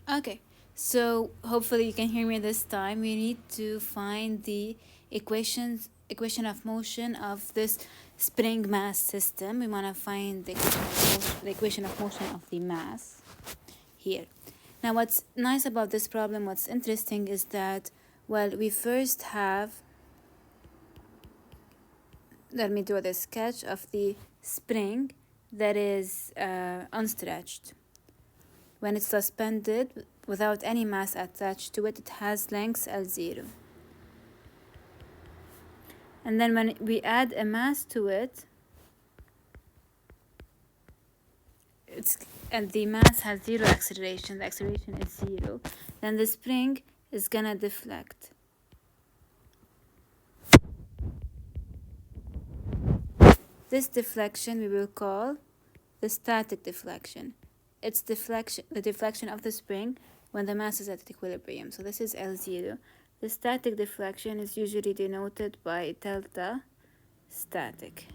Okay, so hopefully you can hear me this time. We need to find the equation of motion of this spring mass system. We want to find the equation of motion of the mass here. Now, what's nice about this problem, what's interesting is that, well, we first have, let me draw the sketch of the spring that is unstretched. When it's suspended without any mass attached to it, it has length L0. And then when we add a mass to it, and the mass has zero acceleration, the acceleration is zero, then the spring is gonna deflect. This deflection we will call the static deflection. It's the deflection of the spring when the mass is at equilibrium. So this is L0. The static deflection is usually denoted by delta static.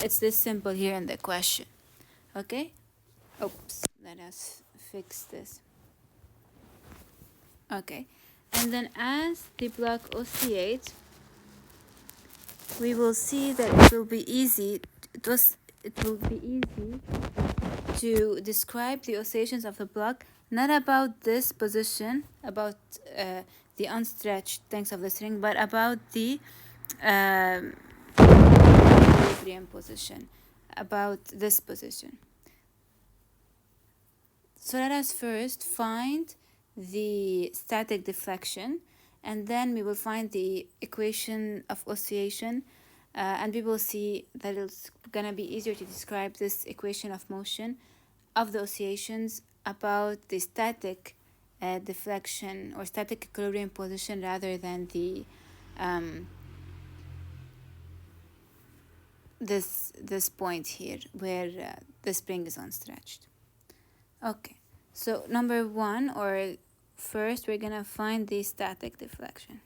It's this simple here in the question. Okay? Oops, let us fix this. Okay. And then as the block oscillates, we will see that it will be easy to describe the oscillations of the block, not about this position, about the unstretched length of the string, but about the equilibrium position, about this position. So let us first find the static deflection, and then we will find the equation of oscillation, and we will see that it's gonna be easier to describe this equation of motion of the oscillations about the static deflection or static equilibrium position rather than the this point here where the spring is unstretched. Okay, so number one, or first we're gonna find the static deflection.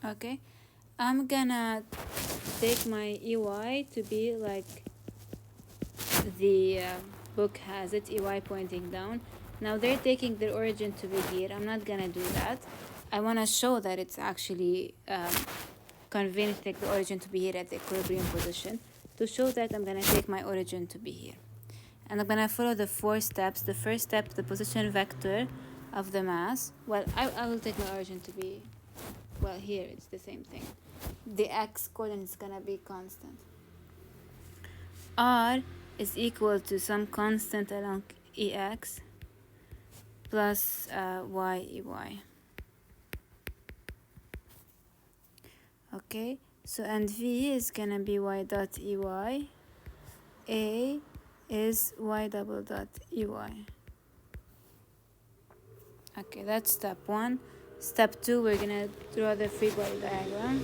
Okay, I'm gonna take my EY to be like the book has it, EY pointing down. Now they're taking their origin to be here. I'm not gonna do that. I wanna show that it's actually convenient to take the origin to be here at the equilibrium position. To show that, I'm gonna take my origin to be here. And I'm gonna follow the 4 steps. The first step, the position vector of the mass. Well, I will take my origin to be, well, here it's the same thing. The x coordinate is gonna be constant. R is equal to some constant along EX plus YEY. Okay, so and V is gonna be Y dot EY. A is Y double dot EY. Okay, that's step 1. Step 2, we're gonna draw the free body diagram.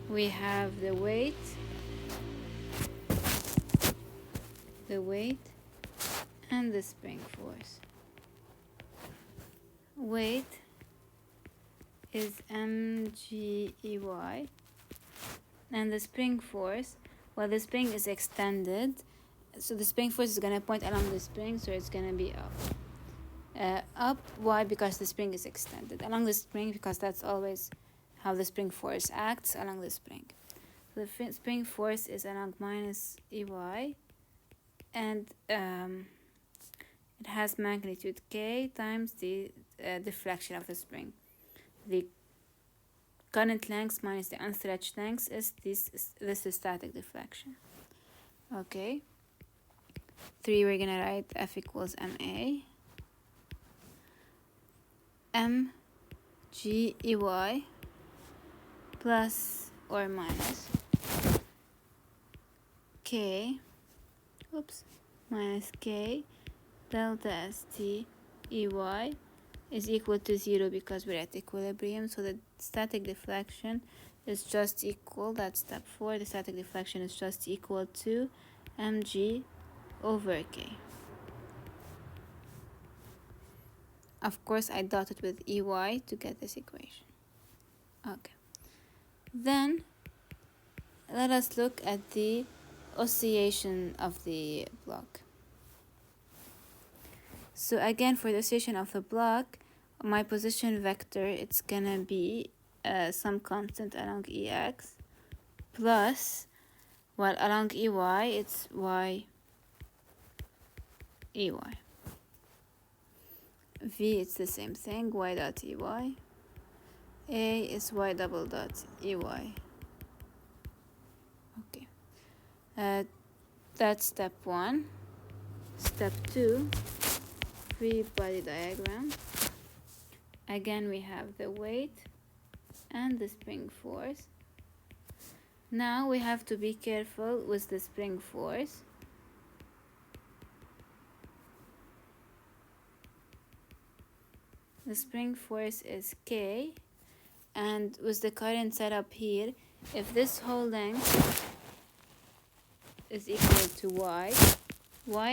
We have the weight, and the spring force. Weight is mgey, and the spring force, well, the spring is extended, so the spring force is going to point along the spring, so it's going to be up. Up, why? Because the spring is extended along the spring, because that's always how the spring force acts, along the spring. So the spring force is along minus EY, and it has magnitude K times the deflection of the spring. The current length minus the unstretched length is this is static deflection. Okay. 3, we're gonna write F equals MA. MGEY plus or minus K, minus K delta ST EY is equal to 0 because we're at equilibrium, so the static deflection is just equal, that's step 4, the static deflection is just equal to mg over K. of course I dot it with EY to get this equation. Okay, then let us look at the oscillation of the block. So again, for the oscillation of the block, my position vector, it's gonna be some constant along EX plus, while along EY it's Y EY. V, it's the same thing, Y dot EY. A is Y double dot EY. Okay, that's step 1. Step 2, free body diagram. Again, we have the weight and the spring force. Now we have to be careful with the spring force. The spring force is K, and with the current set up here, if this whole length is equal to Y,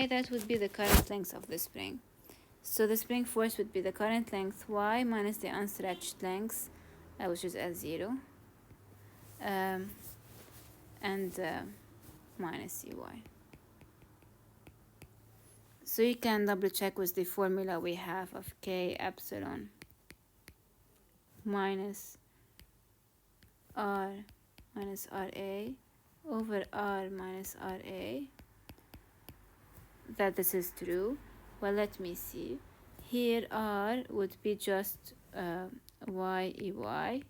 that would be the current length of the spring. So the spring force would be the current length Y minus the unstretched length, which is L0, and minus CY. So you can double check with the formula we have of K epsilon minus R minus RA over R minus RA, that this is true. Well, let me see. Here R would be just Y EY,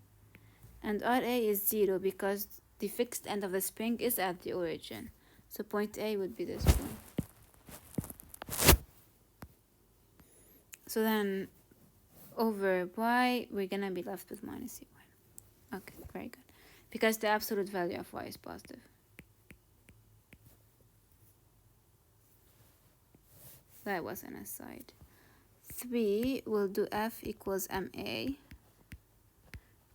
and RA is 0 because the fixed end of the spring is at the origin. So point A would be this one. So then over Y, we're gonna be left with minus CY. Okay, very good. Because the absolute value of Y is positive. That was an aside. 3, we'll do F equals MA.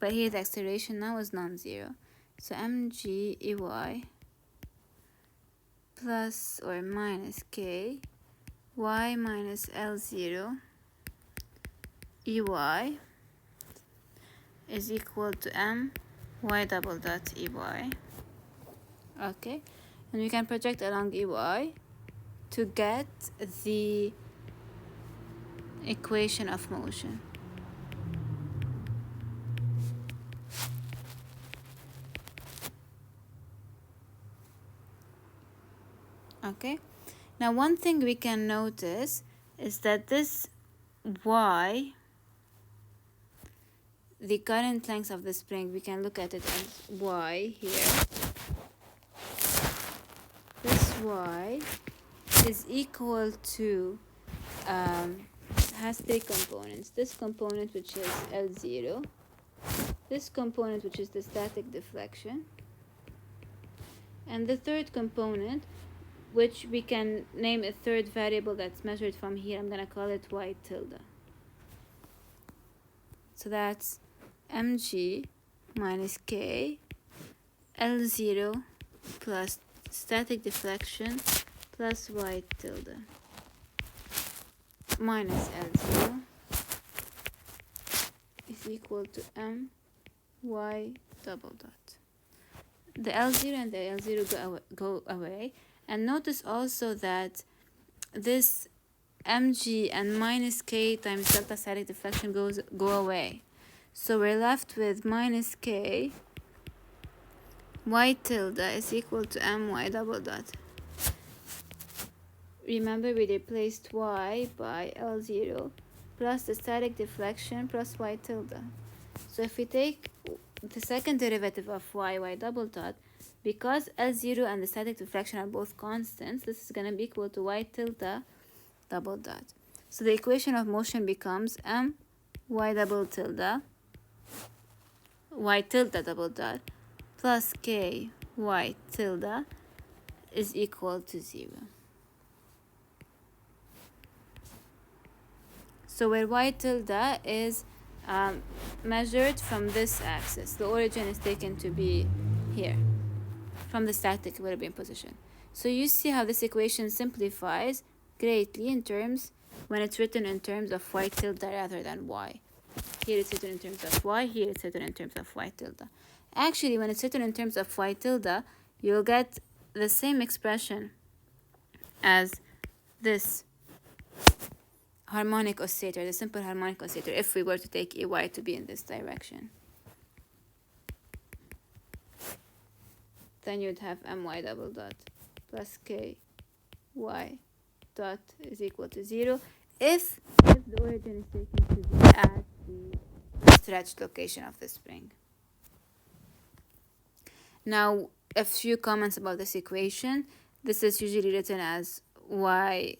But here the acceleration now is non-zero. So mg EY plus or minus K Y minus L0 EY is equal to M Y double dot EY. Okay, and we can project along EY to get the equation of motion. Okay, now one thing we can notice is that this Y, the current length of the spring, we can look at it as Y here. This Y is equal to, has 3 components. This component, which is L0, this component, which is the static deflection, and the third component, which we can name a third variable that's measured from here. I'm gonna call it Y tilde. So that's mg minus K L0 plus static deflection plus Y tilde minus L0 is equal to M Y double dot. The L0 and the L0 go away. And notice also that this mg and minus K times delta static deflection go away. So we're left with minus K Y tilde is equal to My double dot. Remember, we replaced Y by L0 plus the static deflection plus Y tilde. So if we take the second derivative of Y double dot, because L0 and the static deflection are both constants, this is going to be equal to Y tilde double dot. So the equation of motion becomes M Y double tilde Y tilde double dot plus K Y tilde is equal to 0. So where Y tilde is measured from this axis, the origin is taken to be here, from the static equilibrium position. So you see how this equation simplifies greatly in terms when it's written in terms of y tilde rather than y. Here it's written in terms of y, here it's written in terms of y tilde. Actually, when it's written in terms of y tilde, you'll get the same expression as this harmonic oscillator, the simple harmonic oscillator, if we were to take EY to be in this direction. Then you'd have my double dot plus k y dot is equal to 0 if the origin is taken to be at the stretched location of the spring. Now, a few comments about this equation. This is usually written as y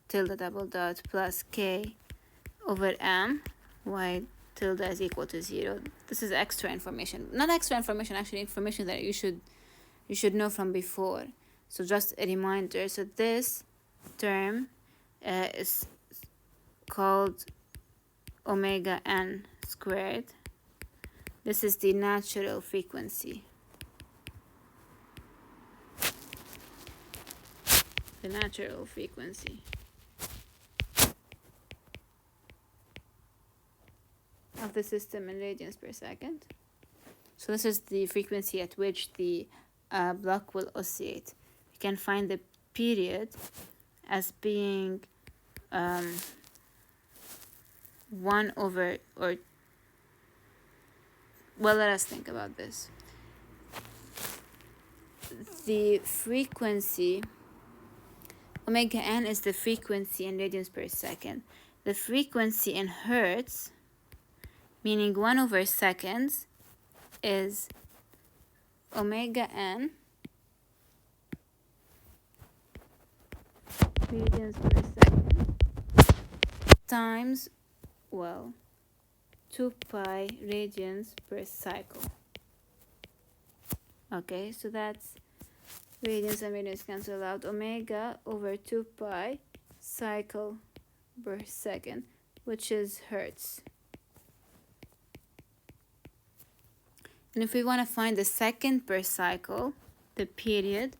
tilde double dot plus k over m, y tilde is equal to 0. This is extra information. Not extra information, actually information that you should know from before. So just a reminder. So this term is called omega n squared. This is the natural frequency. The natural frequency of the system in radians per second. So this is the frequency at which the block will oscillate. You can find the period as being 1 over, or well, let us think about this. The frequency, omega n is the frequency in radians per second. The frequency in hertz, meaning 1 over seconds, is omega n radians per second times, well, 2 pi radians per cycle. Okay, so that's radians and radians cancel out. Omega over 2 pi cycle per second, which is hertz. And if we want to find the second per cycle, the period,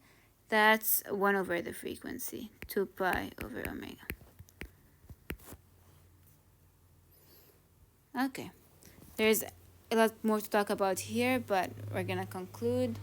that's 1 over the frequency, 2 pi over omega. Okay, there's a lot more to talk about here, but we're gonna conclude.